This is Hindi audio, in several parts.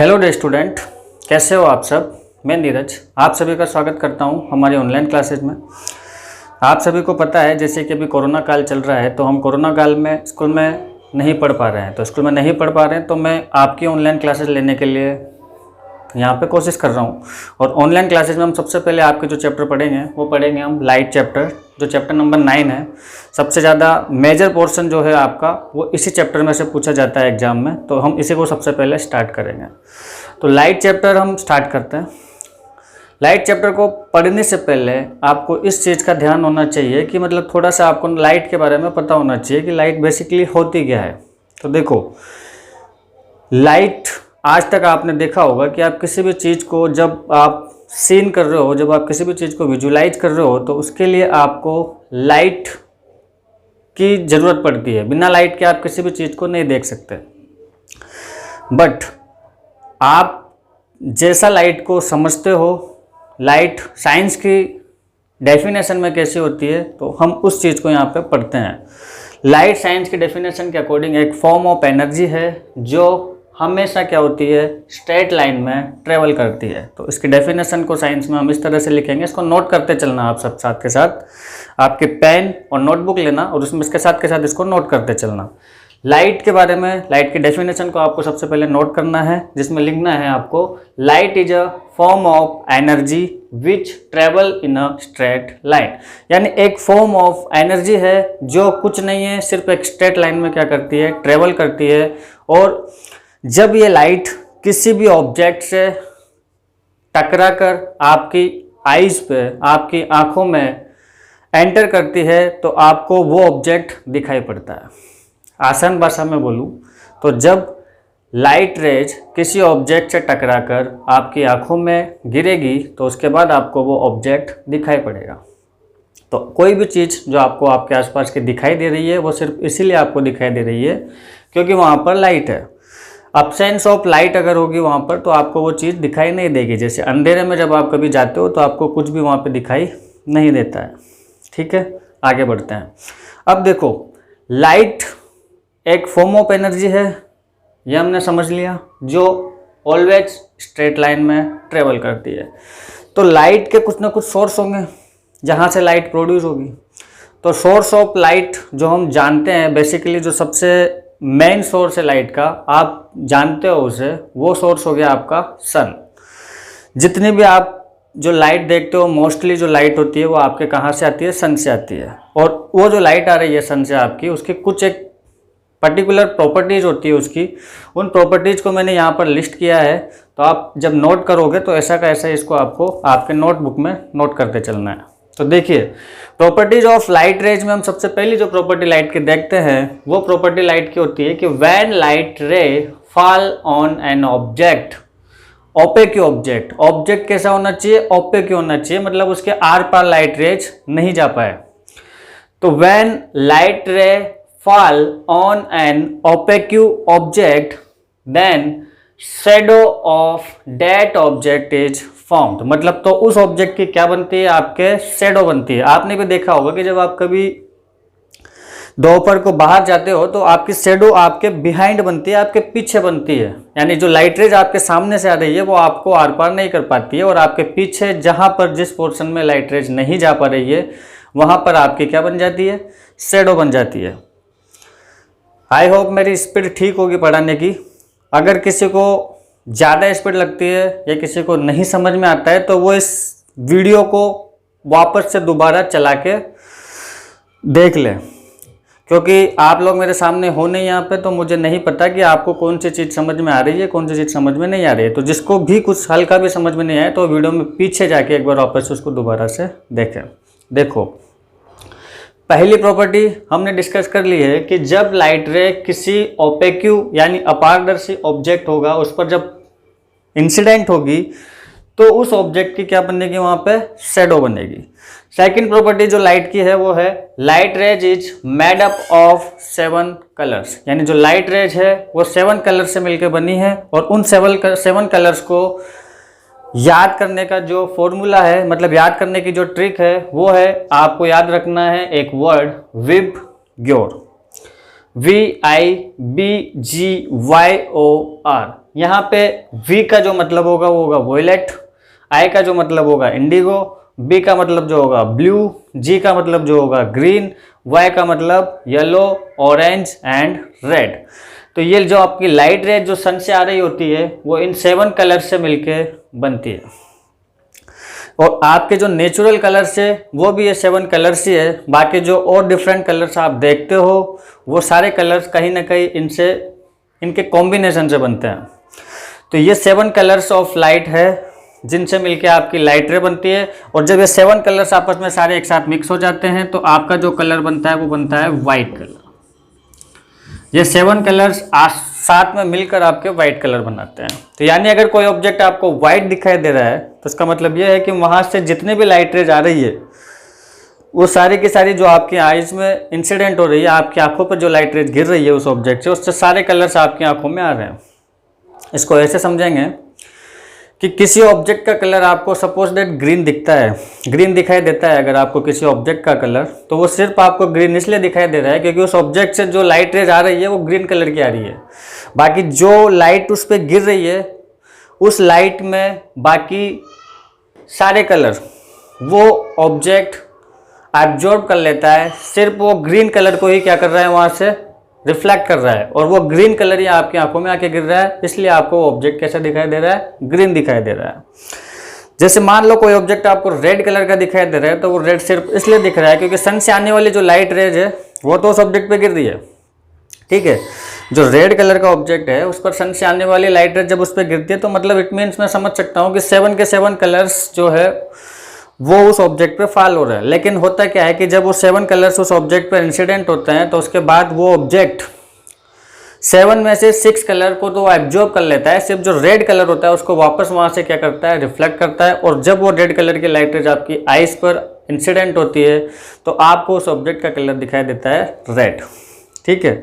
हेलो डे स्टूडेंट, कैसे हो आप सब। मैं नीरज आप सभी का स्वागत करता हूं हमारी ऑनलाइन क्लासेज में। आप सभी को पता है जैसे कि अभी कोरोना काल चल रहा है, तो हम कोरोना काल में स्कूल में नहीं पढ़ पा रहे हैं। तो स्कूल में नहीं पढ़ पा रहे हैं तो मैं आपकी ऑनलाइन क्लासेज लेने के लिए यहाँ पे कोशिश कर रहा हूँ। और ऑनलाइन क्लासेज में हम सबसे पहले आपके जो चैप्टर पढ़ेंगे वो पढ़ेंगे हम लाइट चैप्टर, जो चैप्टर नंबर 9 है। सबसे ज़्यादा मेजर पोर्शन जो है आपका वो इसी चैप्टर में से पूछा जाता है एग्जाम में, तो हम इसी को सबसे पहले स्टार्ट करेंगे। तो लाइट चैप्टर हम स्टार्ट करते हैं। लाइट चैप्टर को पढ़ने से पहले आपको इस चीज़ का ध्यान होना चाहिए कि मतलब थोड़ा सा आपको लाइट के बारे में पता होना चाहिए कि लाइट बेसिकली होती क्या है। तो देखो, लाइट आज तक आपने देखा होगा कि आप किसी भी चीज़ को जब आप सीन कर रहे हो, जब आप किसी भी चीज़ को विजुलाइज कर रहे हो, तो उसके लिए आपको लाइट की ज़रूरत पड़ती है। बिना लाइट के आप किसी भी चीज़ को नहीं देख सकते। बट आप जैसा लाइट को समझते हो, लाइट साइंस की डेफिनेशन में कैसी होती है, तो हम उस चीज़ को यहाँ पे पढ़ते हैं। लाइट साइंस की डेफिनेशन के अकॉर्डिंग एक फॉर्म ऑफ एनर्जी है जो हमेशा क्या होती है, स्ट्रेट लाइन में ट्रेवल करती है। तो इसकी डेफिनेशन को साइंस में हम इस तरह से लिखेंगे, इसको नोट करते चलना आप सब साथ के साथ। आपके पेन और नोटबुक लेना और उसमें इसके साथ के साथ इसको नोट करते चलना। लाइट के बारे में, लाइट की डेफिनेशन को आपको सबसे पहले नोट करना है, जिसमें लिखना है आपको light is a form of energy which travel in a straight line. यानी एक फॉर्म ऑफ एनर्जी है जो कुछ नहीं है, सिर्फ एक स्ट्रेट लाइन में क्या करती है, ट्रेवल करती है। और जब ये लाइट किसी भी ऑब्जेक्ट से टकराकर आपकी आईज पे, आपकी आंखों में एंटर करती है, तो आपको वो ऑब्जेक्ट दिखाई पड़ता है। आसान भाषा में बोलूँ तो जब लाइट रेज किसी ऑब्जेक्ट से टकराकर आपकी आंखों में गिरेगी, तो उसके बाद आपको वो ऑब्जेक्ट दिखाई पड़ेगा। तो कोई भी चीज़ जो आपको आपके आसपास की दिखाई दे रही है, वो सिर्फ इसीलिए आपको दिखाई दे रही है क्योंकि वहाँ पर लाइट है। अब्सेंस ऑफ लाइट अगर होगी वहाँ पर, तो आपको वो चीज़ दिखाई नहीं देगी। जैसे अंधेरे में जब आप कभी जाते हो तो आपको कुछ भी वहाँ पे दिखाई नहीं देता है। ठीक है, आगे बढ़ते हैं। अब देखो, लाइट एक फॉर्म ऑफ एनर्जी है, ये हमने समझ लिया, जो ऑलवेज स्ट्रेट लाइन में ट्रेवल करती है। तो लाइट के कुछ ना कुछ सोर्स होंगे जहाँ से लाइट प्रोड्यूस होगी। तो सोर्स ऑफ लाइट जो हम जानते हैं, बेसिकली जो सबसे मेन सोर्स है लाइट का, आप जानते हो उसे, वो सोर्स हो गया आपका सन। जितनी भी आप जो लाइट देखते हो, मोस्टली जो लाइट होती है वो आपके कहाँ से आती है, सन से आती है। और वो जो लाइट आ रही है सन से आपकी, उसकी कुछ एक पर्टिकुलर प्रॉपर्टीज़ होती है उसकी। उन प्रॉपर्टीज़ को मैंने यहाँ पर लिस्ट किया है, तो आप जब नोट करोगे तो ऐसा का ऐसा इसको आपको आपके नोटबुक में नोट करते चलना है। तो देखिए, प्रॉपर्टीज ऑफ लाइट रेज में हम सबसे पहली जो प्रॉपर्टी लाइट की देखते हैं, वो प्रॉपर्टी लाइट की होती है कि when light ray fall on an object, opaque object, object कैसा होना चाहिए, ओपेक होना चाहिए, मतलब उसके आर पार लाइट रेज नहीं जा पाए। तो when light ray fall on an opaque object, then shadow of that object is formed. मतलब तो उस ऑब्जेक्ट की क्या बनती है, आपके शैडो बनती है। आपने भी देखा होगा कि जब आप कभी दोपहर को बाहर जाते हो तो आपकी शैडो आपके बिहाइंड बनती है, आपके पीछे बनती है। यानी जो लाइट रेज आपके सामने से आ रही है वो आपको आर पार नहीं कर पाती है, और आपके पीछे जहां पर जिस पोर्शन में लाइट रेज नहीं जा पा रही है, वहां पर आपकी क्या बन जाती है, शैडो बन जाती है। आई होप मेरी स्पीड ठीक होगी पढ़ाने की। अगर किसी को ज़्यादा स्पीड लगती है या किसी को नहीं समझ में आता है, तो वो इस वीडियो को वापस से दोबारा चला के देख लें, क्योंकि आप लोग मेरे सामने हो नहीं यहाँ पे, तो मुझे नहीं पता कि आपको कौन सी चीज़ समझ में आ रही है, कौन सी चीज़ समझ में नहीं आ रही है। तो जिसको भी कुछ हल्का भी समझ में नहीं आया, तो वीडियो में पीछे जाके एक बार वापस से उसको दोबारा से देखें। देखो, पहली प्रॉपर्टी हमने डिस्कस कर ली है कि जब लाइट रे किसी ओपेक्यू यानी अपारदर्शी ऑब्जेक्ट होगा, उस पर जब इंसिडेंट होगी, तो उस ऑब्जेक्ट की क्या बनेगी, वहां पे शैडो बनेगी। सेकंड प्रॉपर्टी जो लाइट की है वो है light rays is made up of 7 colours. यानी जो लाइट रेज है वो 7 कलर से मिलकर बनी है, और उन 7 कलर्स को याद करने का जो फॉर्मूला है, मतलब याद करने की जो ट्रिक है, वो है आपको याद रखना है एक वर्ड, विबग्योर, VIBGYOR। यहाँ पे V का जो मतलब होगा वो होगा वॉयलेट, I का जो मतलब होगा इंडिगो, B का मतलब जो होगा ब्लू, G का मतलब जो होगा ग्रीन, Y का मतलब येलो, ऑरेंज एंड रेड। तो ये जो आपकी लाइट रेज जो सन से आ रही होती है वो इन 7 कलर से मिलके बनती है। और आपके जो नेचुरल कलर्स है वो भी ये 7 कलर्स ही है। बाकी जो और डिफरेंट कलर्स आप देखते हो वो सारे कलर्स कहीं ना कहीं इनसे इनके कॉम्बिनेशन से बनते हैं। तो ये 7 कलर्स ऑफ लाइट है जिनसे मिलके आपकी लाइट रे बनती है। और जब ये 7 कलर्स आपस में सारे एक साथ मिक्स हो जाते हैं तो आपका जो कलर बनता है वो बनता है वाइट कलर। ये 7 कलर्स साथ में मिलकर आपके वाइट कलर बनाते हैं। तो यानी अगर कोई ऑब्जेक्ट आपको वाइट दिखाई दे रहा है तो इसका मतलब ये है कि वहाँ से जितने भी लाइट रेज आ रही है वो सारी की सारी जो आपकी आईज में इंसिडेंट हो रही है, आपकी आंखों पर जो लाइट रेज गिर रही है उस ऑब्जेक्ट से, उससे सारे कलर्स आपकी आंखों में आ रहे हैं। इसको ऐसे समझेंगे कि किसी ऑब्जेक्ट का कलर आपको सपोज दैट ग्रीन दिखता है, ग्रीन दिखाई देता है अगर आपको किसी ऑब्जेक्ट का कलर, तो वो सिर्फ आपको ग्रीन इसलिए दिखाई दे रहा है क्योंकि उस ऑब्जेक्ट से जो लाइट रेज आ रही है वो ग्रीन कलर की आ रही है। बाकी जो लाइट उस पर गिर रही है उस लाइट में बाकी सारे कलर वो ऑब्जेक्ट एब्जॉर्ब कर लेता है, सिर्फ वो ग्रीन कलर को ही क्या कर रहा है वहाँ से रिफ्लेक्ट कर रहा है, और वो ग्रीन कलर ही आपकी आंखों में आके गिर रहा है, इसलिए आपको ऑब्जेक्ट कैसा दिखाई दे रहा है, ग्रीन दिखाई दे रहा है। जैसे मान लो कोई ऑब्जेक्ट आपको रेड कलर का दिखाई दे रहा है तो वो रेड सिर्फ इसलिए दिख रहा है क्योंकि सन से आने वाली जो लाइट रेज है वो तो उस ऑब्जेक्ट पे गिर रही है, ठीक है। जो रेड कलर का ऑब्जेक्ट है उस पर सन से आने वाली लाइट रेज जब उस पर गिरती है तो मतलब इट मीन्स मैं समझ सकता हूँ कि 7 के 7 कलर्स जो है वो उस ऑब्जेक्ट पे फॉल हो रहा है। लेकिन होता क्या है कि जब वो 7 कलर्स उस ऑब्जेक्ट पर इंसिडेंट होते हैं तो उसके बाद वो ऑब्जेक्ट 7 में से 6 कलर को तो एब्जॉर्ब कर लेता है, सिर्फ जो रेड कलर होता है उसको वापस वहाँ से क्या करता है, रिफ्लेक्ट करता है। और जब वो रेड कलर की लाइट रेज आपकी आइज पर इंसिडेंट होती है तो आपको उस ऑब्जेक्ट का कलर दिखाई देता है रेड, ठीक है।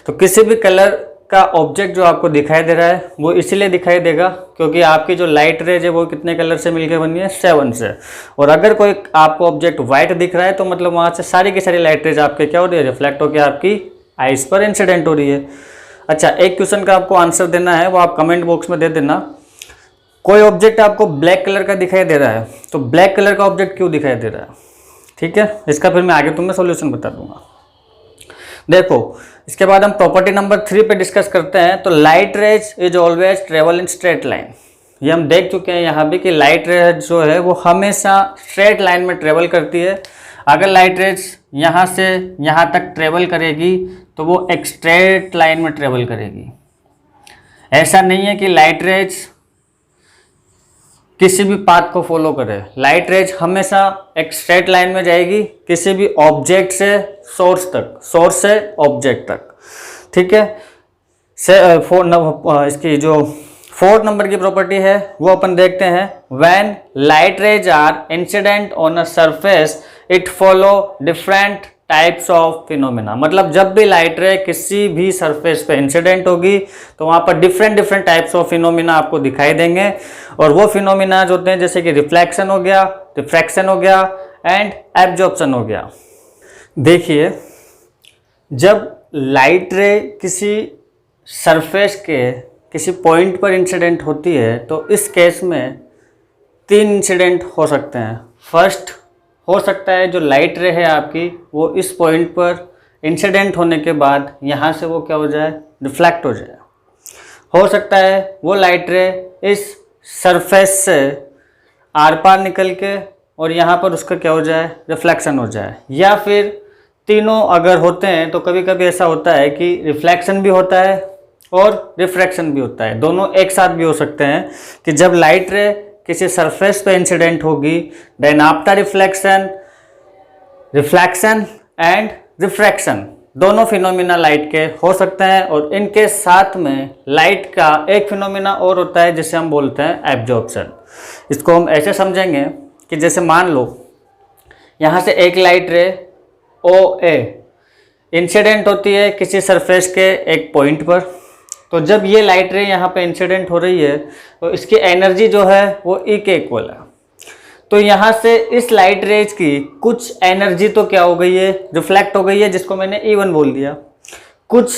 तो किसी भी कलर का ऑब्जेक्ट जो आपको दिखाई दे रहा है वो इसलिए दिखाई देगा क्योंकि आपकी जो लाइट रेज है वो कितने कलर से मिलकर बनी है, 7 से। और अगर कोई आपको ऑब्जेक्ट व्हाइट दिख रहा है तो मतलब वहाँ से सारी की सारी लाइट रेज आपके क्या हो रही है, रिफ्लेक्ट होकर आपकी आइज पर इंसिडेंट हो रही है। अच्छा, एक क्वेश्चन का आपको आंसर देना है, वो आप कमेंट बॉक्स में दे देना। कोई ऑब्जेक्ट आपको ब्लैक कलर का दिखाई दे रहा है तो ब्लैक कलर का ऑब्जेक्ट क्यों दिखाई दे रहा है, ठीक है। इसका फिर मैं आगे तुम्हें सॉल्यूशन बता दूंगा। देखो, इसके बाद हम प्रॉपर्टी नंबर 3 पे डिस्कस करते हैं। तो light rays is always travel in straight line. ये हम देख चुके हैं यहाँ भी कि लाइट रेज जो है वो हमेशा स्ट्रेट लाइन में ट्रेवल करती है। अगर लाइट रेज यहाँ से यहाँ तक ट्रेवल करेगी तो वो एक स्ट्रेट लाइन में ट्रेवल करेगी। ऐसा नहीं है कि लाइट रेज किसी भी पाथ को फॉलो करे। लाइट रेज हमेशा एक स्ट्रेट लाइन में जाएगी किसी भी ऑब्जेक्ट से सोर्स तक, सोर्स से ऑब्जेक्ट तक, ठीक है। इसकी जो 4th नंबर की प्रॉपर्टी है वो अपन देखते हैं। When light rays are incident on a surface it follow different types of phenomena. मतलब जब भी लाइट रे किसी भी सरफेस पे इंसिडेंट होगी तो वहाँ पर डिफरेंट टाइप्स ऑफ फिनोमिना आपको दिखाई देंगे। और वो फिनोमिना जो होते हैं जैसे कि रिफ्लेक्शन हो गया, रिफ्रैक्शन हो गया एंड एब्जॉर्प्शन हो गया। देखिए, जब लाइट रे किसी सरफेस के किसी पॉइंट पर इंसिडेंट होती है तो इस केस में 3 इंसिडेंट हो सकते हैं। फर्स्ट हो सकता है जो लाइट रे है आपकी वो इस पॉइंट पर इंसिडेंट होने के बाद यहाँ से वो क्या हो जाए, रिफ्लेक्ट हो जाए। हो सकता है वो लाइट रे इस सरफेस से आर पार निकल के और यहाँ पर उसका क्या हो जाए, रिफ्लेक्शन हो जाए। या फिर तीनों अगर होते हैं तो कभी कभी ऐसा होता है कि रिफ्लेक्शन भी होता है और रिफ्रैक्शन भी होता है। दोनों एक साथ भी हो सकते हैं कि जब लाइट रे किसी सरफेस पे इंसिडेंट होगी then after reflection, reflection and refraction दोनों फिनोमिना लाइट के हो सकते हैं। और इनके साथ में लाइट का एक फिनोमिना और होता है जिसे हम बोलते हैं एब्जॉर्प्शन। इसको हम ऐसे समझेंगे कि जैसे मान लो यहाँ से एक लाइट रे OA इंसिडेंट होती है किसी सरफेस के एक पॉइंट पर। तो जब ये लाइट रे यहाँ पे इंसिडेंट हो रही है तो इसकी एनर्जी जो है वो E के इक्वल है। तो यहाँ से इस लाइट रेज की कुछ एनर्जी तो क्या हो गई है, रिफ्लेक्ट हो गई है, जिसको मैंने E1 बोल दिया। कुछ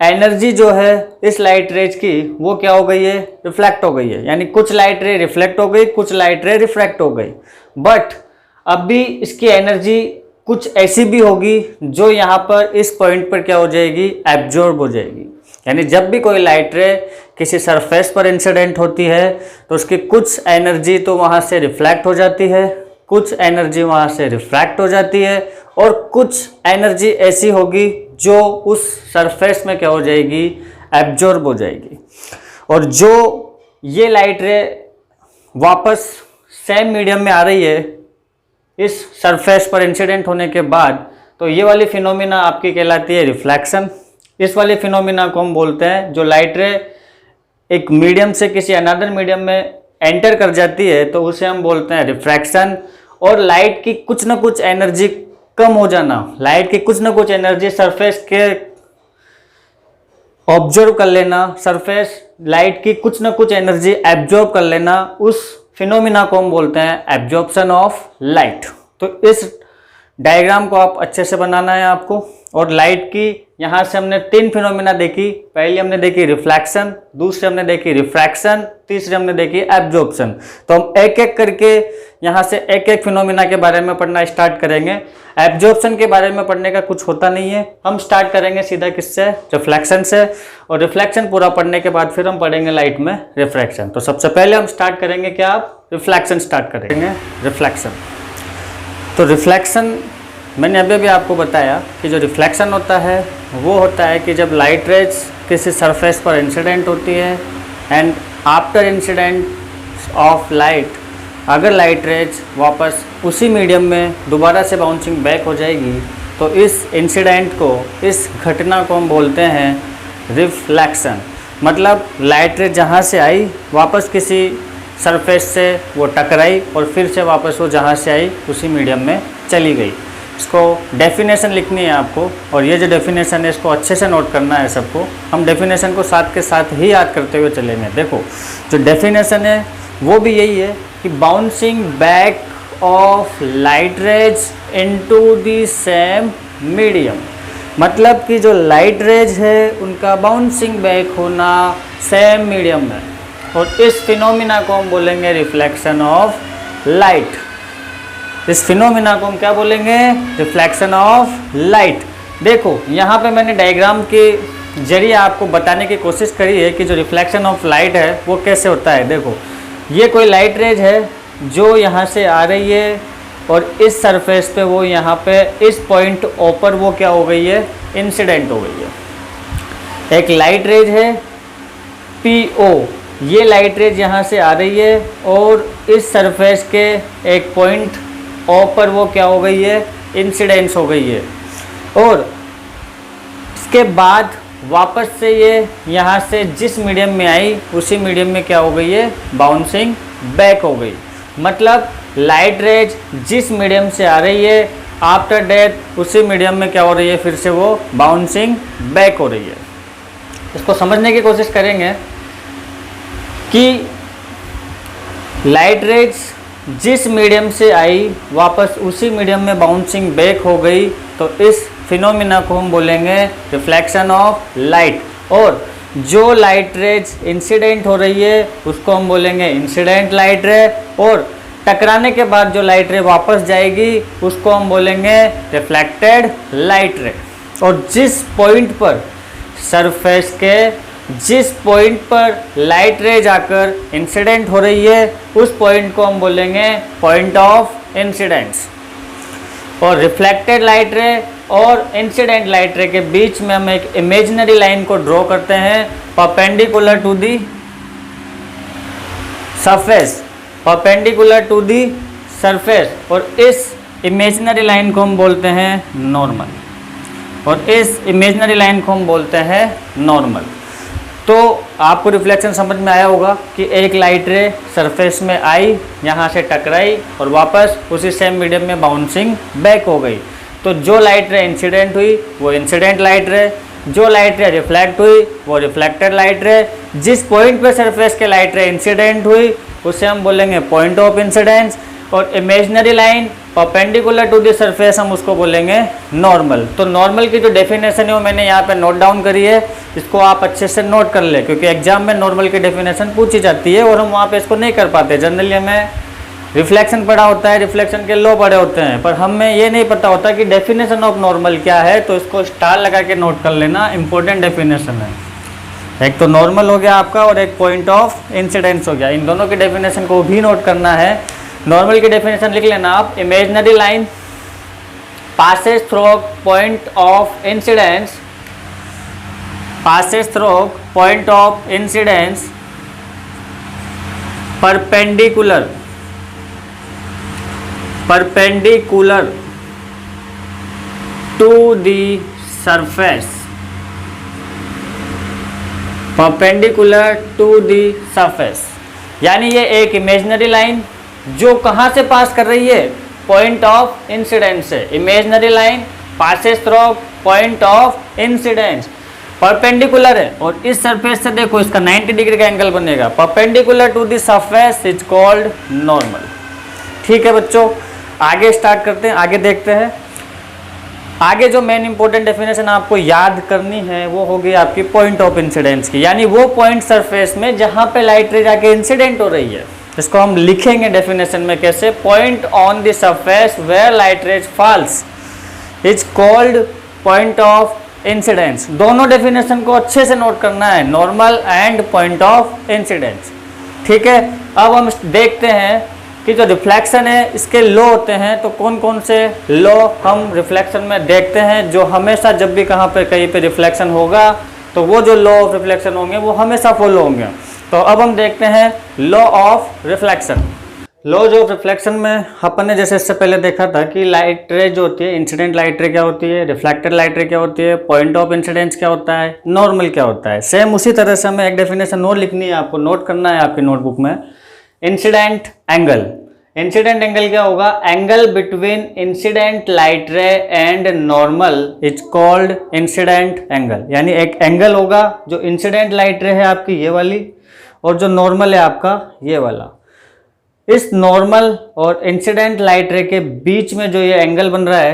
एनर्जी जो है इस लाइट रेज की वो क्या हो गई है, रिफ्लेक्ट हो गई है। यानी कुछ लाइट रे रिफ्लेक्ट हो गई, कुछ लाइट रे रिफ्रैक्ट हो गई। बट अब भी इसकी एनर्जी कुछ ऐसी भी होगी जो यहाँ पर इस पॉइंट पर क्या हो जाएगी, एब्जॉर्ब हो जाएगी। यानी जब भी कोई लाइट रे किसी सरफेस पर इंसिडेंट होती है तो उसकी कुछ एनर्जी तो वहाँ से रिफ्लेक्ट हो जाती है, कुछ एनर्जी वहाँ से रिफ्रैक्ट हो जाती है, और कुछ एनर्जी ऐसी होगी जो उस सरफेस में क्या हो जाएगी, एब्जॉर्ब हो जाएगी। और जो ये लाइट रे वापस सेम मीडियम में आ रही है इस सरफेस पर इंसिडेंट होने के बाद, तो ये वाली फिनोमिना आपकी कहलाती है रिफ्लेक्शन। इस वाले फिनोमिना को हम बोलते हैं, जो लाइट रे एक मीडियम से किसी अनदर मीडियम में एंटर कर जाती है तो उसे हम बोलते हैं रिफ्रैक्शन। और लाइट की कुछ ना कुछ एनर्जी कम हो जाना, लाइट की कुछ ना कुछ एनर्जी सरफेस के ऑब्जर्व कर लेना, सरफेस लाइट की कुछ ना कुछ एनर्जी एब्जॉर्ब कर लेना, उस फिनोमिना को हम बोलते हैं एब्जॉर्प्शन ऑफ लाइट। तो इस डायग्राम को आप अच्छे से बनाना है आपको। और लाइट की यहाँ से हमने 3 फिनोमिना देखी। पहली हमने देखी रिफ्लेक्शन, दूसरी हमने देखी रिफ्रैक्शन, तीसरी हमने देखी एब्जॉर्प्शन। तो हम एक एक करके यहाँ से एक एक फिनोमिना के बारे में पढ़ना स्टार्ट करेंगे। एब्जॉर्प्शन के बारे में पढ़ने का कुछ होता नहीं है, हम स्टार्ट करेंगे सीधा किससे, रिफ्लेक्शन से। और रिफ्लेक्शन पूरा पढ़ने के बाद फिर हम पढ़ेंगे लाइट में रिफ्रैक्शन। तो सबसे पहले हम स्टार्ट करेंगे क्या, आप रिफ्लेक्शन स्टार्ट करेंगे, रिफ्लेक्शन। तो रिफ्लेक्शन मैंने अभी भी आपको बताया कि जो रिफ्लेक्शन होता है वो होता है कि जब लाइट रेज किसी सरफेस पर इंसिडेंट होती है and after incident of light, अगर लाइट रेज वापस उसी मीडियम में दोबारा से बाउंसिंग बैक हो जाएगी तो इस इंसिडेंट को, इस घटना को हम बोलते हैं रिफ्लेक्शन। मतलब लाइट रेज जहाँ से आई वापस किसी सरफेस से वो टकराई और फिर से वापस वो जहाँ से आई उसी मीडियम में चली गई। इसको डेफिनेशन लिखनी है आपको, और ये जो डेफिनेशन है इसको अच्छे से नोट करना है सबको। हम डेफिनेशन को साथ के साथ ही याद करते हुए चलेंगे। देखो जो डेफिनेशन है वो भी यही है कि bouncing back of light rays into the same medium. मतलब कि जो लाइट रेज है उनका बाउंसिंग बैक होना सेम मीडियम में, और इस फिनोमिना को हम बोलेंगे रिफ्लेक्शन ऑफ लाइट। इस फिनोमिना को हम क्या बोलेंगे, रिफ्लेक्शन ऑफ लाइट। देखो यहाँ पे मैंने डायग्राम के जरिए आपको बताने की कोशिश करी है कि जो रिफ्लेक्शन ऑफ लाइट है वो कैसे होता है। देखो ये कोई लाइट रेज है जो यहाँ से आ रही है और इस सरफेस पे वो यहाँ पे इस पॉइंट ओ पर वो क्या हो गई है, इंसिडेंट हो गई है। एक लाइट रेज है PO, ये लाइट रेज यहाँ से आ रही है और इस सरफेस के एक पॉइंट O पर वो क्या हो गई है, इंसिडेंस हो गई है। और इसके बाद वापस से ये यहाँ से जिस मीडियम में आई उसी मीडियम में क्या हो गई है, बाउंसिंग बैक हो गई। मतलब लाइट रेज जिस मीडियम से आ रही है आफ्टर डेथ उसी मीडियम में क्या हो रही है, फिर से वो बाउंसिंग बैक हो रही है। इसको समझने की कोशिश करेंगे कि लाइट रेज जिस मीडियम से आई वापस उसी मीडियम में बाउंसिंग बैक हो गई, तो इस फिनोमिना को हम बोलेंगे रिफ्लेक्शन ऑफ लाइट। और जो लाइट रेज इंसिडेंट हो रही है उसको हम बोलेंगे इंसिडेंट लाइट रे, और टकराने के बाद जो लाइट रे वापस जाएगी उसको हम बोलेंगे रिफ्लेक्टेड लाइट रे। और जिस पॉइंट पर सरफेस के जिस पॉइंट पर लाइट रे जाकर इंसिडेंट हो रही है उस पॉइंट को हम बोलेंगे पॉइंट ऑफ इंसिडेंस। और रिफ्लेक्टेड लाइट रे और इंसिडेंट लाइट रे के बीच में हम एक इमेजिनरी लाइन को ड्रॉ करते हैं perpendicular to the surface, perpendicular to the surface. और इस इमेजिनरी लाइन को हम बोलते हैं नॉर्मल, और इस इमेजिनरी लाइन को हम बोलते हैं नॉर्मल। तो आपको रिफ्लेक्शन समझ में आया होगा कि एक लाइट रे सरफेस में आई, यहाँ से टकराई और वापस उसी सेम मीडियम में बाउंसिंग बैक हो गई। तो जो लाइट रे इंसिडेंट हुई वो इंसिडेंट लाइट रे, जो लाइट रे रिफ्लेक्ट हुई वो रिफ्लेक्टेड लाइट रे। जिस पॉइंट पे सरफेस के लाइट रे इंसिडेंट हुई उसे हम बोलेंगे पॉइंट ऑफ इंसिडेंस। और imaginary line perpendicular to the surface हम उसको बोलेंगे नॉर्मल। तो नॉर्मल की जो डेफिनेशन है वो मैंने यहाँ पे नोट डाउन करी है, इसको आप अच्छे से नोट कर ले, क्योंकि एग्जाम में नॉर्मल की डेफिनेशन पूछी जाती है और हम वहाँ पे इसको नहीं कर पाते। जनरली हमें रिफ्लेक्शन पढ़ा होता है, रिफ्लेक्शन के लॉ पढ़े होते हैं, पर हमें ये नहीं पता होता कि डेफिनेशन ऑफ नॉर्मल क्या है। तो इसको स्टार लगा के नोट कर लेना, इंपॉर्टेंट डेफिनेशन है। एक तो नॉर्मल हो गया आपका और एक पॉइंट ऑफ इंसिडेंस हो गया, इन दोनों की डेफिनेशन को भी नोट करना है। नॉर्मल की डेफिनेशन लिख लेना आप, imaginary line passes through point of incidence, passes through point of incidence perpendicular to the surface, perpendicular to the surface। यानी ये एक इमेजिनरी लाइन जो कहाँ से पास कर रही है, पॉइंट ऑफ इंसिडेंस से। Imaginary line passes through point of incidence, perpendicular है और इस सरफेस से देखो इसका 90 डिग्री का एंगल बनेगा। Perpendicular to the surface is called normal. ठीक है बच्चों, आगे स्टार्ट करते हैं, आगे देखते हैं। आगे जो मेन इंपॉर्टेंट डेफिनेशन आपको याद करनी है वो होगी आपकी पॉइंट ऑफ इंसिडेंस की, यानी वो पॉइंट सरफेस में जहां पे लाइट रे जाके इंसिडेंट हो रही है। इसको हम लिखेंगे डेफिनेशन में कैसे, point on the surface where light rays falls is called point of incidence. दोनों डेफिनेशन को अच्छे से नोट करना है, normal and point of incidence. ठीक है, अब हम देखते हैं कि जो रिफ्लेक्शन है इसके लॉ होते हैं। तो कौन कौन से लॉ हम रिफ्लेक्शन में देखते हैं, जो हमेशा जब भी कहाँ पे कहीं पे रिफ्लेक्शन होगा तो वो जो लॉ ऑफ रिफ्लेक्शन होंगे वो हमेशा फॉलो होंगे। तो अब हम देखते हैं law of reflection. Laws of reflection में अपन ने जैसे इससे पहले देखा था कि लाइट रे जो होती है, इंसिडेंट लाइट रे क्या होती है, रिफ्लेक्टेड लाइट रे क्या होती है, पॉइंट ऑफ इंसिडेंस क्या होता है, नॉर्मल क्या होता है। सेम उसी तरह से हमें एक डेफिनेशन और लिखनी है, आपको नोट करना है आपकी नोटबुक में। इंसिडेंट एंगल, इंसिडेंट एंगल क्या होगा, एंगल बिटवीन इंसिडेंट लाइट रे and normal is called incident angle. यानी एक एंगल होगा जो इंसिडेंट लाइट रे है आपकी ये वाली, और जो नॉर्मल है आपका ये वाला। इस नॉर्मल और इंसिडेंट लाइट रे के बीच में जो ये एंगल बन रहा है,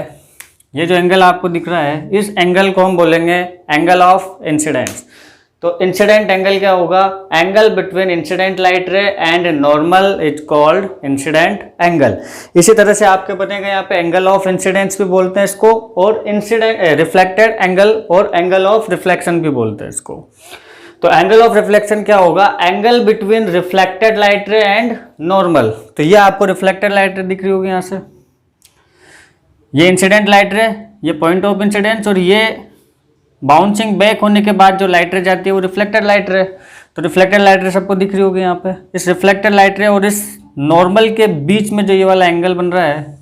ये जो एंगल आपको दिख रहा है, इस एंगल को हम बोलेंगे एंगल ऑफ इंसिडेंस। तो इंसिडेंट एंगल क्या होगा, एंगल बिटवीन इंसिडेंट लाइट रे and normal is called incident angle. इसी तरह से आपके बनेगा यहाँ पे एंगल ऑफ इंसिडेंस भी बोलते हैं इसको, और इंसिडेंट रिफ्लेक्टेड एंगल और एंगल ऑफ रिफ्लेक्शन भी बोलते हैं इसको। तो एंगल ऑफ रिफ्लेक्शन क्या होगा, एंगल बिटवीन रिफ्लेक्टेड लाइट रे एंड नॉर्मल। तो ये आपको रिफ्लेक्टेड लाइट रे दिख रही होगी यहाँ से, ये इंसिडेंट लाइट रे, ये पॉइंट ऑफ इंसिडेंस, और ये बाउंसिंग बैक होने के बाद जो लाइट रे जाती है वो रिफ्लेक्टेड लाइट रे। तो रिफ्लेक्टेड लाइट रे सबको दिख रही होगी यहाँ पे। इस रिफ्लेक्टेड लाइट रे और इस नॉर्मल के बीच में जो ये वाला एंगल बन रहा है,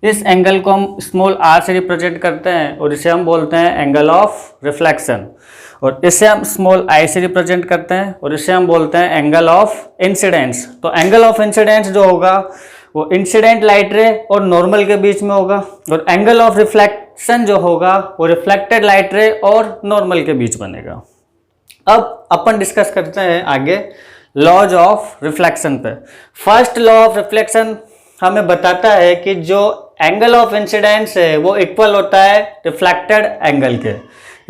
इस एंगल को हम स्मॉल r से रिप्रेजेंट करते हैं और इसे हम बोलते हैं एंगल ऑफ रिफ्लेक्शन, और इसे हम स्मॉल i से रिप्रेजेंट करते हैं और इसे हम बोलते हैं एंगल ऑफ इंसिडेंस। तो एंगल ऑफ इंसिडेंस जो होगा वो इंसिडेंट लाइट रे और नॉर्मल के बीच में होगा, और एंगल ऑफ रिफ्लेक्शन जो होगा वो रिफ्लेक्टेड लाइट रे और नॉर्मल के बीच बनेगा। अब अपन डिस्कस करते हैं आगे लॉज ऑफ रिफ्लेक्शन पे। फर्स्ट लॉ ऑफ रिफ्लेक्शन हमें बताता है कि जो एंगल ऑफ इंसिडेंस है वो इक्वल होता है रिफ्लेक्टेड एंगल के।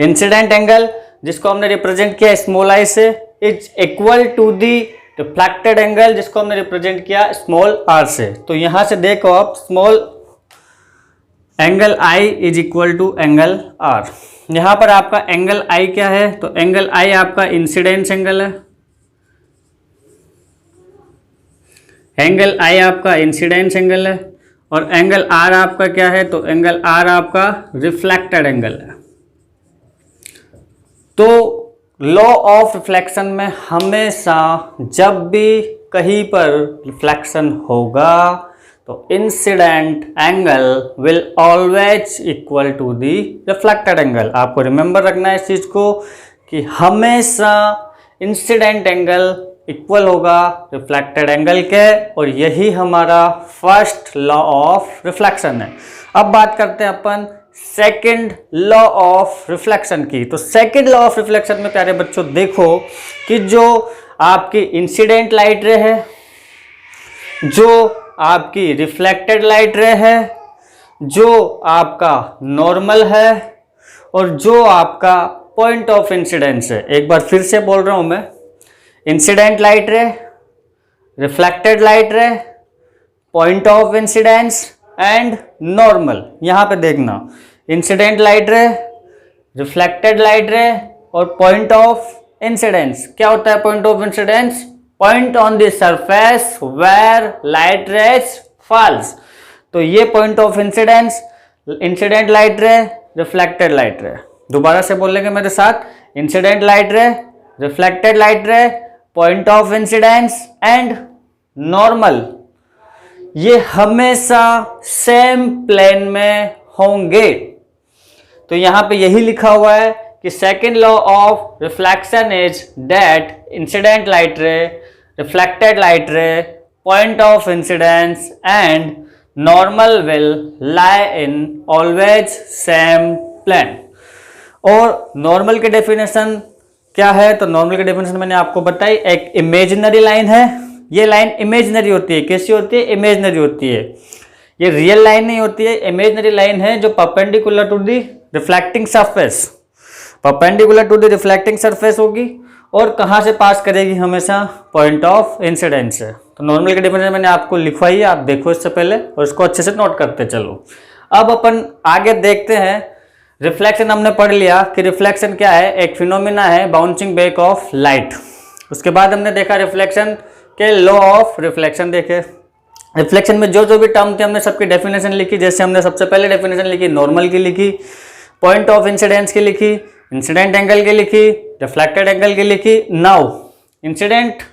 इंसिडेंट एंगल जिसको हमने रिप्रेजेंट किया स्मॉल i से is equal to the reflected angle जिसको हमने रिप्रेजेंट किया स्मॉल r से। तो यहां से देखो आप, small angle i is equal to angle r। यहां पर आपका एंगल i क्या है, तो एंगल i आपका इंसिडेंस एंगल है, एंगल i आपका इंसिडेंस एंगल है, और एंगल r आपका क्या है, तो एंगल r आपका रिफ्लेक्टेड एंगल है। तो लॉ ऑफ रिफ्लेक्शन में हमेशा जब भी कहीं पर रिफ्लेक्शन होगा तो incident angle will always equal to the reflected angle. आपको रिमेंबर रखना है इस चीज को कि हमेशा इंसिडेंट एंगल इक्वल होगा रिफ्लेक्टेड एंगल के, और यही हमारा फर्स्ट लॉ ऑफ रिफ्लेक्शन है। अब बात करते हैं अपन सेकंड लॉ ऑफ रिफ्लेक्शन की। तो सेकंड लॉ ऑफ रिफ्लेक्शन में प्यारे बच्चों देखो कि जो आपकी इंसिडेंट लाइट रे है, जो आपकी रिफ्लेक्टेड लाइट रे है, जो आपका नॉर्मल है और जो आपका पॉइंट ऑफ इंसिडेंस है। एक बार फिर से बोल रहा हूं मैं, incident light ray, reflected light ray, point of incidence and normal. यहां पे देखना, incident light ray, reflected light ray और पॉइंट ऑफ इंसिडेंस। क्या होता है point of incidence? Point on the surface where light rays falls. तो ये point of incidence, incident light ray, reflected light ray. दोबारा से बोलेंगे मेरे साथ, incident light ray, reflected light ray, point of incidence and normal. ये हमेशा सेम प्लेन में होंगे। तो यहां पे यही लिखा हुआ है कि second law of reflection is that incident light ray, reflected light ray, point of incidence and normal will lie in always same plane. और नॉर्मल की डेफिनेशन क्या है? तो नॉर्मल की डेफिनेशन मैंने आपको बताई, एक इमेजिनरी लाइन है। ये लाइन इमेजिनरी होती है। कैसी होती है? इमेजिनरी होती है। ये रियल लाइन नहीं होती है, इमेजिनरी लाइन है जो perpendicular to the reflecting surface, perpendicular to the reflecting surface होगी और कहां से पास करेगी? हमेशा पॉइंट ऑफ इंसिडेंस से। तो नॉर्मल की डेफिनेशन मैंने आपको लिखवाई है, आप देखो इससे पहले और इसको अच्छे से नोट करते चलो। अब अपन आगे देखते हैं। रिफ्लेक्शन हमने पढ़ लिया कि रिफ्लेक्शन क्या है, एक फिनोमिना है, बाउंसिंग बैक ऑफ लाइट। उसके बाद हमने देखा रिफ्लेक्शन के लॉ ऑफ रिफ्लेक्शन देखे। रिफ्लेक्शन में जो जो भी टर्म थे हमने सबकी डेफिनेशन लिखी। जैसे हमने सबसे पहले डेफिनेशन लिखी नॉर्मल की लिखी, पॉइंट ऑफ इंसिडेंस की लिखी, इंसिडेंट एंगल की लिखी, रिफ्लेक्टेड एंगल की लिखी। नाउ इंसिडेंट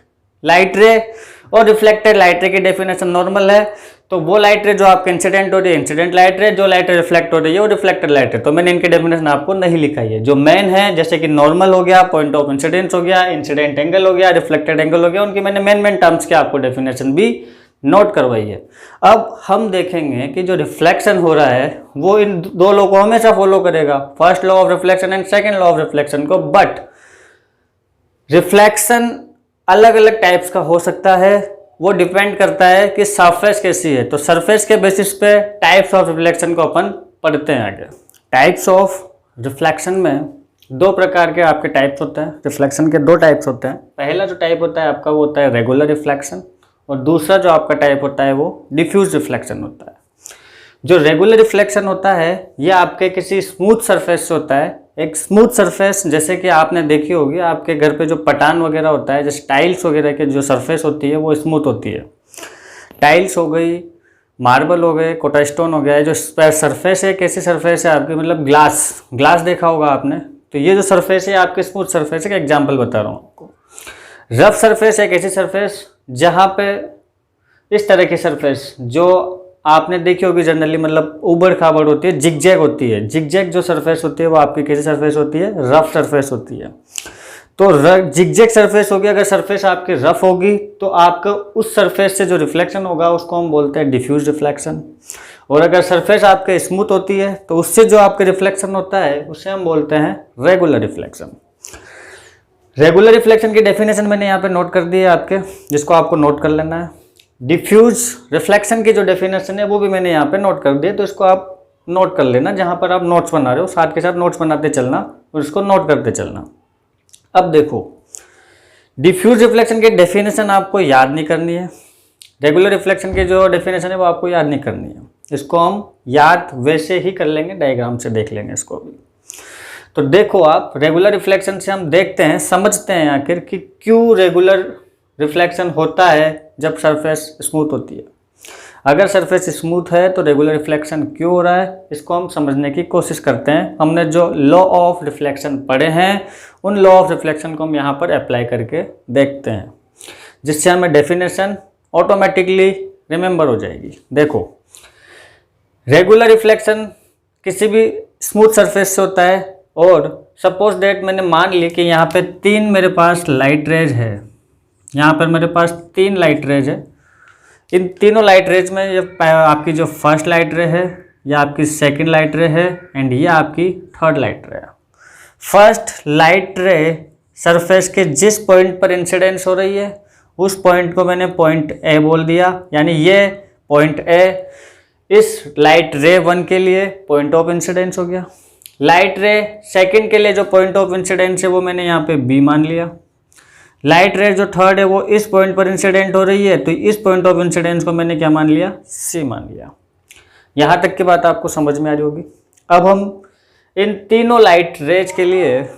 लाइट रे और रिफ्लेक्टेड लाइट रे की डेफिनेशन नॉर्मल है, तो वो लाइट रे जो आपके इंसिडेंट हो रही है इंसिडेंट लाइट रे, जो लाइट रे रिफ्लेक्ट हो रही है वो रिफ्लेक्टेड लाइट रे। तो मैंने इनकी डेफिनेशन आपको नहीं लिखाई है। जो मेन है जैसे कि नॉर्मल हो गया, पॉइंट ऑफ इंसिडेंस हो गया, इंसिडेंट एंगल हो गया, रिफ्लेक्टेड एंगल हो गया, उनकी मैंने मेन टर्म्स की आपको डेफिनेशन भी नोट करवाई है। अब हम देखेंगे कि जो रिफ्लेक्शन हो रहा है वो इन दो लॉ को हमेशा फॉलो करेगा, first law of reflection and second law of reflection को। बट रिफ्लेक्शन अलग अलग टाइप्स का हो सकता है, वो डिपेंड करता है कि सरफेस कैसी है। तो सरफेस के बेसिस पे टाइप्स ऑफ रिफ्लेक्शन को अपन पढ़ते हैं आगे। टाइप्स ऑफ रिफ्लेक्शन में दो प्रकार के आपके टाइप्स होते हैं। रिफ्लेक्शन के दो टाइप्स होते हैं। पहला जो टाइप होता है आपका वो होता है रेगुलर रिफ्लेक्शन और दूसरा जो आपका टाइप होता है वो डिफ्यूज रिफ्लेक्शन होता है। जो रेगुलर रिफ्लेक्शन होता है ये आपके किसी स्मूथ सरफेस से होता है। एक स्मूथ सरफेस जैसे कि आपने देखी होगी आपके घर पे जो पटान वगैरह होता है, जैसे टाइल्स वगैरह के जो सरफेस होती है वो स्मूथ होती है। टाइल्स हो गई, मार्बल हो गए, कोटास्टोन हो गया, जो सरफेस है कैसी सरफेस है आपकी, मतलब ग्लास देखा होगा आपने। तो ये जो सरफेस है आपके स्मूथ सरफेस है, एग्जाम्पल बता रहा हूँ आपको। रफ सरफेस है कैसी सरफेस, जहाँ पे इस तरह की सरफेस जो आपने देखी होगी जनरली, मतलब उबड़ खाबड़ होती है, जिगजैग होती है। जिगजैग जो सरफेस होती है वो आपकी कैसी सरफेस होती है? रफ सरफेस होती है। तो जिगजैग सरफेस होगी, अगर सरफेस आपकी रफ होगी तो आपको उस सरफेस से जो रिफ्लेक्शन होगा उसको हम बोलते हैं डिफ्यूज रिफ्लेक्शन। और अगर सरफेस आपके स्मूथ होती है तो उससे जो आपके रिफ्लेक्शन होता है उसे हम बोलते हैं रेगुलर रिफ्लेक्शन। रेगुलर रिफ्लेक्शन की डेफिनेशन मैंने यहाँ पे नोट कर दी है आपके, जिसको आपको नोट कर लेना है। डिफ्यूज रिफ्लेक्शन की जो डेफिनेशन है वो भी मैंने यहाँ पे नोट कर दी है, तो इसको आप नोट कर लेना। जहाँ पर आप नोट्स बना रहे हो साथ के साथ नोट्स बनाते चलना और इसको नोट करते चलना। अब देखो, डिफ्यूज रिफ्लेक्शन की डेफिनेशन आपको याद नहीं करनी है, रेगुलर रिफ्लेक्शन की जो डेफिनेशन है वो आपको याद नहीं करनी है। इसको हम याद वैसे ही कर लेंगे, डायग्राम से देख लेंगे इसको भी। तो देखो आप, रेगुलर रिफ्लेक्शन से हम देखते हैं, समझते हैं आखिर कि क्यों रेगुलर रिफ्लेक्शन होता है जब सरफेस स्मूथ होती है। अगर सरफेस स्मूथ है तो रेगुलर रिफ्लेक्शन क्यों हो रहा है, इसको हम समझने की कोशिश करते हैं। हमने जो लॉ ऑफ रिफ्लेक्शन पढ़े हैं उन लॉ ऑफ रिफ्लेक्शन को हम यहाँ पर अप्लाई करके देखते हैं, जिससे हमें डेफिनेशन ऑटोमेटिकली रिमेंबर हो जाएगी। देखो, रेगुलर रिफ्लेक्शन किसी भी स्मूथ सरफेस से होता है और सपोज दैट मैंने मान ली कि यहाँ पे 3 मेरे पास लाइट रेज है, यहाँ पर मेरे पास 3 लाइट रेज है। इन तीनों लाइट रेज में ये आपकी जो फर्स्ट लाइट रे है, ये आपकी सेकंड लाइट रे है एंड ये आपकी थर्ड लाइट रे है। फर्स्ट लाइट रे सरफेस के जिस पॉइंट पर इंसिडेंस हो रही है उस पॉइंट को मैंने पॉइंट ए बोल दिया, यानी ये पॉइंट ए, इस लाइट रे 1 के लिए पॉइंट ऑफ इंसिडेंस हो गया। लाइट रे सेकंड के लिए जो पॉइंट ऑफ इंसिडेंस है वो मैंने यहाँ पे बी मान लिया। लाइट रे जो थर्ड है वो इस पॉइंट पर इंसिडेंट हो रही है, तो इस पॉइंट ऑफ इंसिडेंस को मैंने क्या मान लिया, सी मान लिया। यहाँ तक की बात आपको समझ में आ रही होगी। अब हम इन तीनों लाइट रेज के लिए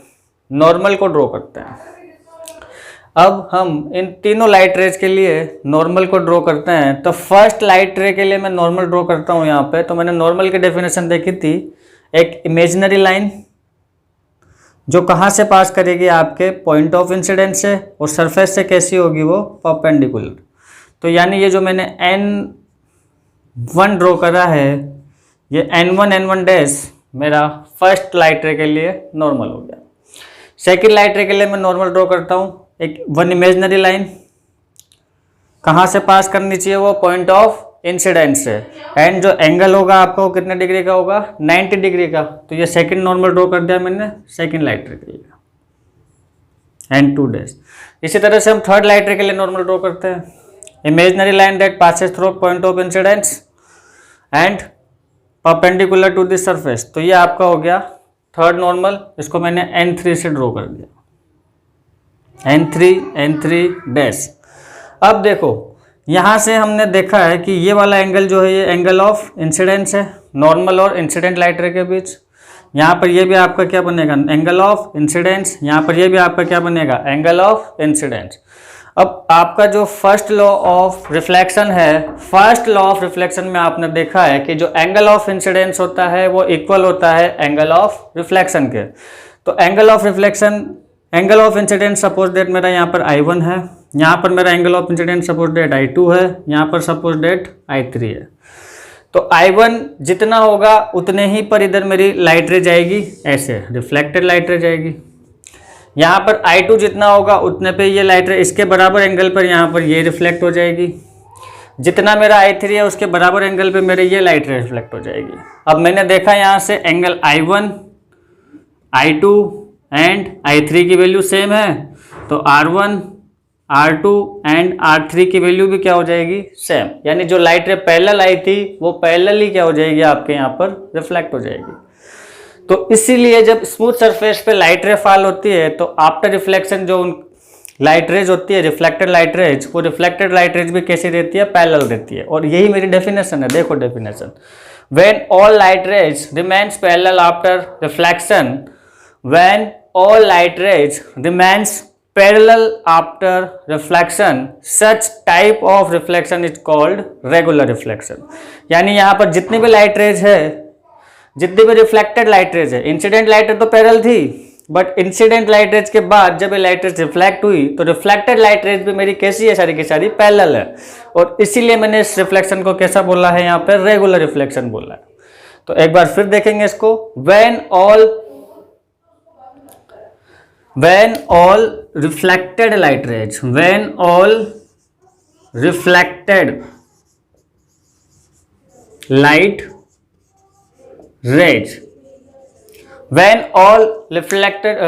नॉर्मल को ड्रॉ करते हैं। अब हम इन तीनों लाइट रेज के लिए नॉर्मल को ड्रॉ करते हैं। तो फर्स्ट लाइट रे के लिए मैं नॉर्मल ड्रॉ करता हूँ यहाँ पे। तो मैंने नॉर्मल की डेफिनेशन देखी थी, एक इमेजिनरी लाइन जो कहाँ से पास करेगी, आपके पॉइंट ऑफ इंसिडेंस से, और सरफेस से कैसी होगी, वो परपेंडिकुलर। तो यानी ये जो मैंने n1 ड्रॉ करा है, ये n1 डैश मेरा फर्स्ट लाइट रे के लिए नॉर्मल हो गया। सेकेंड लाइट रे के लिए मैं नॉर्मल ड्रॉ करता हूँ, एक वन इमेजिनरी लाइन कहाँ से पास करनी चाहिए, वो पॉइंट ऑफ इंसिडेंस से, एंड जो एंगल होगा आपका वो कितने डिग्री का होगा, 90 डिग्री का। तो ये सेकंड नॉर्मल ड्रॉ कर दिया मैंने सेकंड लाइट रे के लिए, n2 डैश। इसी तरह से हम थर्ड लाइट रे के लिए नॉर्मल ड्रॉ करते हैं, imaginary line that passes through point of incidence and perpendicular to this surface. तो ये आपका हो गया थर्ड नॉर्मल, इसको मैंने n3 से ड्रॉ कर दिया, n3 डैश। अब देखो यहाँ से हमने देखा है कि ये वाला एंगल जो है ये एंगल ऑफ इंसिडेंस है, नॉर्मल और इंसिडेंट लाइट रे के बीच। यहाँ पर ये भी आपका क्या बनेगा, एंगल ऑफ इंसिडेंस। यहाँ पर ये भी आपका क्या बनेगा, एंगल ऑफ इंसिडेंस। अब आपका जो फर्स्ट लॉ ऑफ रिफ्लेक्शन है, फर्स्ट लॉ ऑफ रिफ्लेक्शन में आपने देखा है कि जो एंगल ऑफ इंसिडेंस होता है वो इक्वल होता है एंगल ऑफ रिफ्लेक्शन के। तो angle of reflection, angle of incidence suppose date मेरा यहाँ पर I1 है, यहाँ पर मेरा angle of incidence suppose date I2 है, यहाँ पर सपोज डेट I3 है। तो I1 जितना होगा उतने ही पर इधर मेरी लाइट रे जाएगी, ऐसे रिफ्लेक्टेड लाइट रे जाएगी। यहाँ पर I2 जितना होगा उतने पे ये लाइट रे इसके बराबर एंगल पर यहाँ पर ये रिफ्लेक्ट हो जाएगी। जितना मेरा I3 है उसके बराबर एंगल पे मेरे ये लाइट रे रिफ्लेक्ट हो जाएगी। अब मैंने देखा यहाँ से angle I1, I2 and I3 की वैल्यू सेम है, तो R1, R2 एंड R3 की वैल्यू भी क्या हो जाएगी, सेम। यानी जो लाइट रे पैरेलल आई थी वो पैरेलल ही क्या हो जाएगी, आपके यहाँ पर रिफ्लेक्ट हो जाएगी। तो इसीलिए जब स्मूथ सरफेस पे लाइट रे फॉल होती है तो आफ्टर रिफ्लेक्शन जो लाइट रेज होती है, रिफ्लेक्टेड लाइट रेज, वो रिफ्लेक्टेड लाइट रेज भी कैसी रहती है, पैरेलल रहती है। और यही मेरी डेफिनेशन है, देखो definition, when all light rays remains parallel after reflection, when all light rays remains parallel after reflection, such type of reflection is called regular reflection। यानी यहाँ पर जितनी भी लाइट रेज है, जितनी भी रिफ्लेक्टेड लाइट रेज है, इंसिडेंट लाइट रेज तो पैरेलल थी, बट इंसिडेंट लाइट रेज के बाद जब ये लाइट रेज रिफ्लेक्ट हुई तो रिफ्लेक्टेड लाइट रेज भी मेरी कैसी है, सारी की सारी पैरेलल है। और इसीलिए मैंने इस रिफ्लेक्शन को कैसा बोला है, यहाँ पर रेगुलर रिफ्लेक्शन बोला है। तो एक बार फिर देखेंगे इसको, when all reflected light rays, when all reflected light rays, when all reflected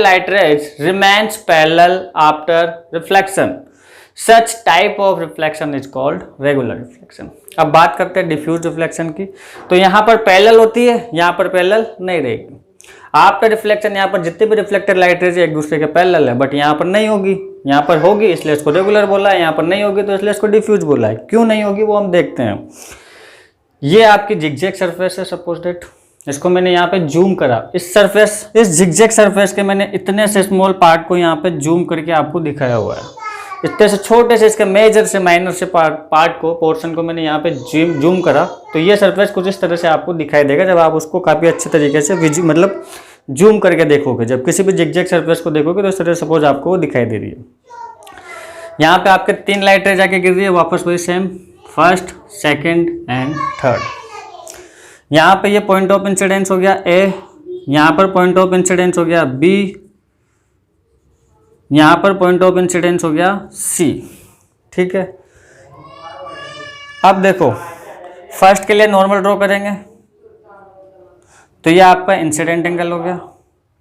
light rays remains parallel after reflection, such type of reflection is called regular reflection। अब बात करते हैं डिफ्यूज रिफ्लेक्शन की। तो यहाँ पर पैरेलल होती है, यहाँ पर पैरेलल नहीं रहेगी। आफ्टर रिफ्लेक्शन यहाँ पर जितने भी रिफ्लेक्टेड लाइट रेज एक दूसरे के पैरेलल है, बट यहाँ पर नहीं होगी, यहाँ पर होगी इसलिए इसको रेगुलर बोला है, यहाँ पर नहीं होगी तो इसलिए इसको डिफ्यूज बोला है। क्यों नहीं होगी वो हम देखते हैं। ये आपकी जिगजैग सरफेस है, सपोज डेट, इसको मैंने यहाँ पे जूम करा, इस सरफेस, इस जिगजैग सरफेस के मैंने इतने से स्मॉल पार्ट को यहाँ पे जूम करके आपको दिखाया हुआ है। इतने से छोटे से इसके मेजर से माइनर से पार्ट को, पोर्शन को मैंने यहाँ पे जूम करा, तो ये सरफेस कुछ इस तरह से आपको दिखाई देगा जब आप उसको काफ़ी अच्छे तरीके से मतलब जूम करके देखोगे। जब किसी भी जिगजैग सरफेस को देखोगे तो इस तरह सपोज आपको वो दिखाई दे रही है। यहाँ पे आपके 3 लाइट रेज जाके गिर रही है, वापस वही same, first, second and third. यहाँ पे ये पॉइंट ऑफ इंसिडेंस हो गया A, यहाँ पर पॉइंट ऑफ इंसिडेंस हो गया B, यहाँ पर पॉइंट ऑफ इंसिडेंस हो गया C। ठीक है, अब देखो फर्स्ट के लिए नॉर्मल ड्रॉ करेंगे तो ये आपका इंसिडेंट एंगल हो गया।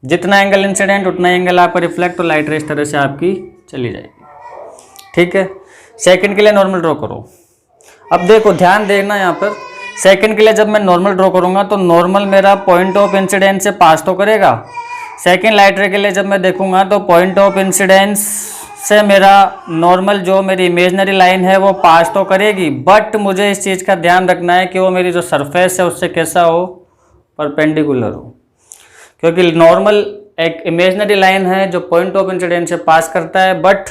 जितना एंगल इंसिडेंट उतना एंगल आपका रिफ्लेक्ट, तो लाइट रे इस तरह से आपकी चली जाएगी। ठीक है, सेकंड के लिए नॉर्मल ड्रॉ करो, अब देखो ध्यान देना यहाँ पर, सेकंड के लिए जब मैं नॉर्मल ड्रॉ करूँगा तो नॉर्मल मेरा पॉइंट ऑफ इंसिडेंस से पास तो करेगा। सेकंड लाइट रे के लिए जब मैं देखूंगा तो पॉइंट ऑफ इंसिडेंस से मेरा नॉर्मल जो मेरी इमेजनरी लाइन है वो पास तो करेगी, बट मुझे इस चीज़ का ध्यान रखना है कि वो मेरी जो सरफेस है उससे कैसा हो, परपेंडिकुलर हो। क्योंकि नॉर्मल एक इमेजनरी लाइन है जो पॉइंट ऑफ इंसिडेंस से पास करता है, बट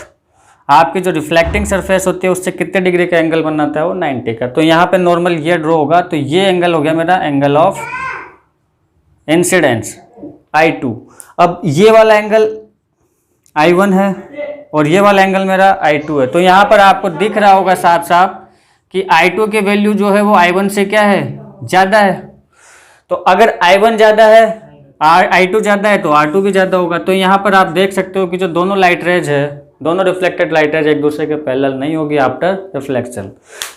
आपकी जो रिफ्लेक्टिंग सरफेस होती है उससे कितने डिग्री का एंगल बनाता है, वो 90 का। तो यहाँ पे नॉर्मल ये ड्रॉ होगा तो ये एंगल हो गया मेरा एंगल ऑफ इंसिडेंस I2। अब ये वाला एंगल I1 है और ये वाला एंगल मेरा I2 है। तो यहाँ पर आपको दिख रहा होगा साफ साफ कि I2 की वैल्यू जो है वो I1 से क्या है, ज़्यादा है। तो अगर I1 ज़्यादा है, I2 ज़्यादा है, तो R2 भी ज़्यादा होगा। तो यहाँ पर आप देख सकते हो कि जो दोनों लाइट रेज है, दोनों रिफ्लेक्टेड लाइट रेज एक दूसरे के पैरेलल नहीं होगी आफ्टर रिफ्लेक्शन।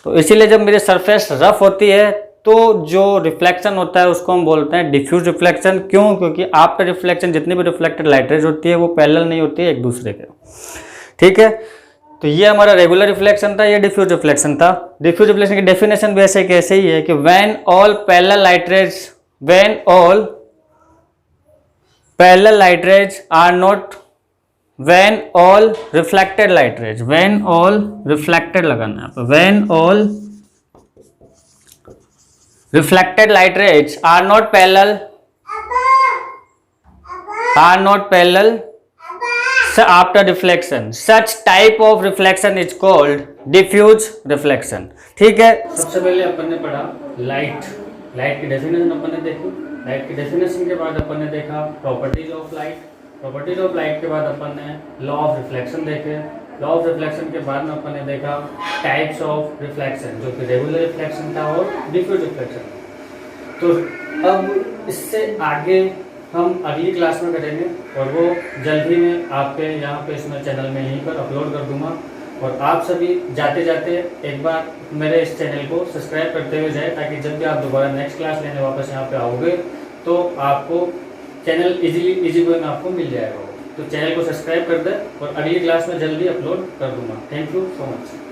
तो इसीलिए जब मेरी सरफेस रफ होती है तो जो रिफ्लेक्शन होता है उसको हम बोलते हैं डिफ्यूज रिफ्लेक्शन। क्यों? क्योंकि आफ्टर रिफ्लेक्शन जितनी भी रिफ्लेक्टेड लाइट रेज होती है वो पैरेलल नहीं होती है एक दूसरे के। ठीक है, तो ये हमारा रेगुलर रिफ्लेक्शन था, ये डिफ्यूज रिफ्लेक्शन था। डिफ्यूज रिफ्लेक्शन की डेफिनेशन भी ऐसे कैसे ही है कि when all parallel light rays are not, when all reflected light rays, when all reflected लगाना है, when all reflected light rays are not parallel after reflection, such type of reflection is called diffuse reflection। ठीक है, सबसे पहले अपन ने पढ़ा लाइट की डेफिनेशन अपन ने देखी। लाइट की डेफिनेशन के बाद अपन ने देखा प्रॉपर्टीज ऑफ लाइट के बाद अपन ने लॉ ऑफ रिफ्लेक्शन देखे। लॉ ऑफ रिफ्लेक्शन के बाद में अपन ने देखा टाइप्स ऑफ रिफ्लेक्शन, जो कि रेगुलर रिफ्लेक्शन था और डिफ्यूज रिफ्लेक्शन। तो अब इससे आगे हम अगली क्लास में करेंगे और वो जल्द ही मैं आपके यहाँ पे इसमें चैनल में यहीं पर अपलोड कर दूंगा। और आप सभी जाते जाते एक बार मेरे इस चैनल को सब्सक्राइब करते हुए जाए, ताकि जब भी आप दोबारा नेक्स्ट क्लास लेने वापस यहाँ पे आओगे तो आपको चैनल इजी वे में आपको मिल जाएगा। तो चैनल को सब्सक्राइब कर दें और अगली क्लास में जल्दी अपलोड कर दूंगा। Thank you so much.